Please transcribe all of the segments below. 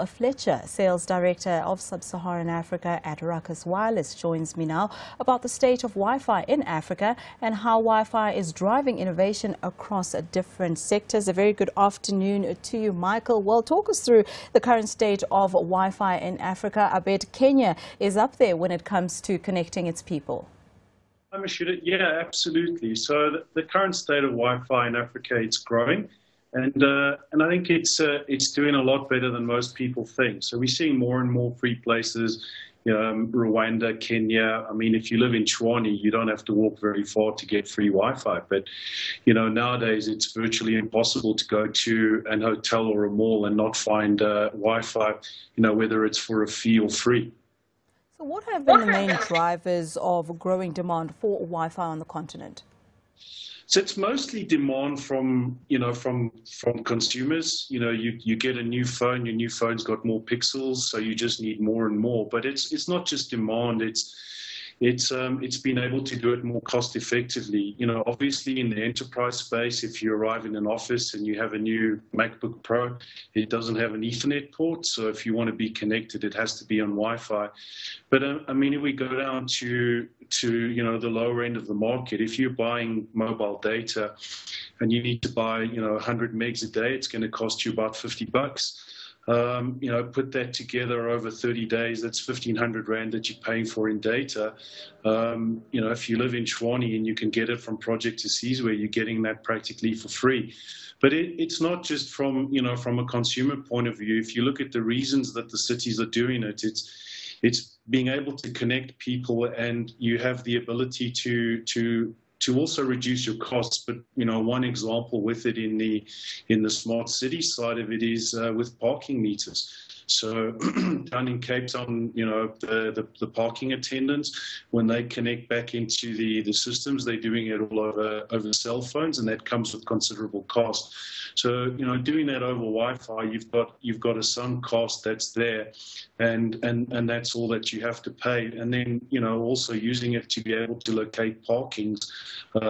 Fletcher, Sales Director of Sub-Saharan Africa at Ruckus Wireless, joins me now about the state of Wi-Fi in Africa and how Wi-Fi is driving innovation across different sectors. A very good afternoon to you, Michael. Well, talk us through the current state of Wi-Fi in Africa. I bet Kenya is up there when it comes to connecting its people. Yeah, absolutely. So the current state of Wi-Fi in Africa, it's growing. And I think it's doing a lot better than most people think. So we're seeing more and more free places, Rwanda, Kenya. I mean, if you live in Chwani, you don't have to walk very far to get free Wi-Fi. But, nowadays it's virtually impossible to go to an hotel or a mall and not find Wi-Fi, whether it's for a fee or free. So what have been the main drivers of growing demand for Wi-Fi on the continent? So it's mostly demand from consumers. You get a new phone, your new phone's got more pixels, so you just need more and more. But it's not just demand, it's been able to do it more cost effectively. Obviously in the enterprise space, if you arrive in an office and you have a new MacBook Pro, it doesn't have an Ethernet port. So if you want to be connected, it has to be on Wi-Fi. But if we go down to the lower end of the market, if you're buying mobile data and you need to buy 100 megs a day, it's going to cost you about $50. Put that together over 30 days, that's 1,500 Rand that you're paying for in data. If you live in Chwani and you can get it from Project to Sizwe, you're getting that practically for free. But it's not just from a consumer point of view. If you look at the reasons that the cities are doing it, it's being able to connect people, and you have the ability to also reduce your costs. But one example with it in the smart city side of it is with parking meters. So down in Cape Town, the parking attendants, when they connect back into the systems, they're doing it all over cell phones, and that comes with considerable cost. So doing that over Wi-Fi, you've got a sunk cost that's there, and that's all that you have to pay. And then also using it to be able to locate parkings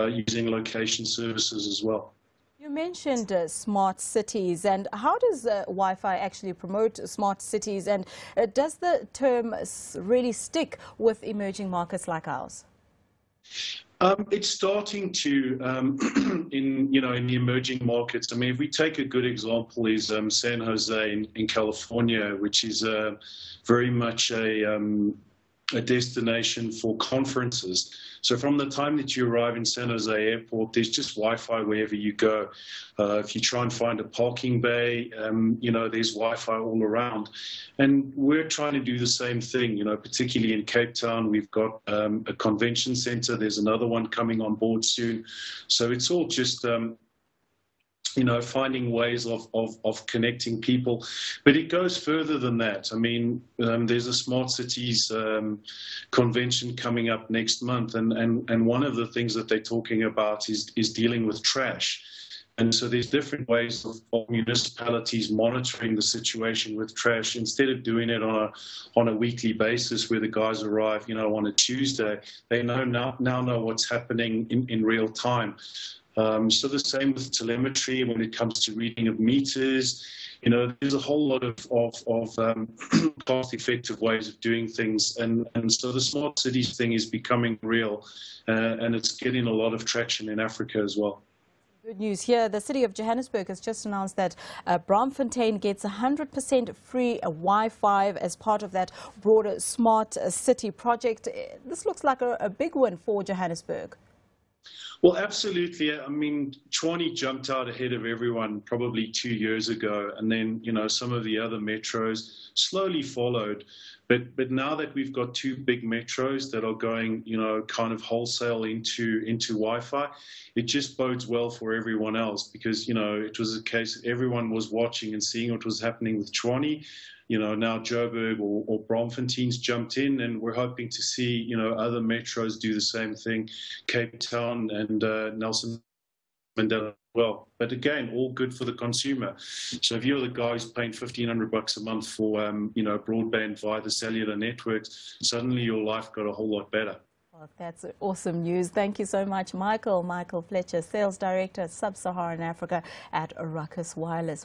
using location services as well. You mentioned smart cities, and how does Wi-Fi actually promote smart cities, and does the term really stick with emerging markets like ours? It's starting to in the emerging markets. I mean, if we take a good example is San Jose in California, which is very much a destination for conferences. So from the time that you arrive in San Jose Airport, there's just Wi-Fi wherever you go. If you try and find a parking bay, there's Wi-Fi all around. And we're trying to do the same thing, particularly in Cape Town. We've got a convention center. There's another one coming on board soon. So it's all just finding ways of connecting people. But it goes further than that. I mean, there's a Smart Cities convention coming up next month, and one of the things that they're talking about is dealing with trash. And so there's different ways of municipalities monitoring the situation with trash. Instead of doing it on a weekly basis where the guys arrive, on a Tuesday, they now know what's happening in real time. So the same with telemetry when it comes to reading of meters. There's a whole lot of cost-effective ways of doing things, and so the smart cities thing is becoming real, and it's getting a lot of traction in Africa as well. Good news here. The city of Johannesburg has just announced that Braamfontein gets 100% free Wi-Fi as part of that broader smart city project. This looks like a big win for Johannesburg. Well, absolutely. I mean, Chwani jumped out ahead of everyone probably 2 years ago, and then, some of the other metros slowly followed. But now that we've got two big metros that are going, kind of wholesale into Wi-Fi, it just bodes well for everyone else, because, it was a case everyone was watching and seeing what was happening with Chwani. Now Joburg or Braamfontein's jumped in, and we're hoping to see, other metros do the same thing, Cape Town and Nelson Mandela as well. But again, all good for the consumer. So if you're the guy who's paying $1,500 a month for, broadband via the cellular networks, suddenly your life got a whole lot better. Well, that's awesome news. Thank you so much, Michael. Michael Fletcher, Sales Director, Sub-Saharan Africa at Ruckus Wireless.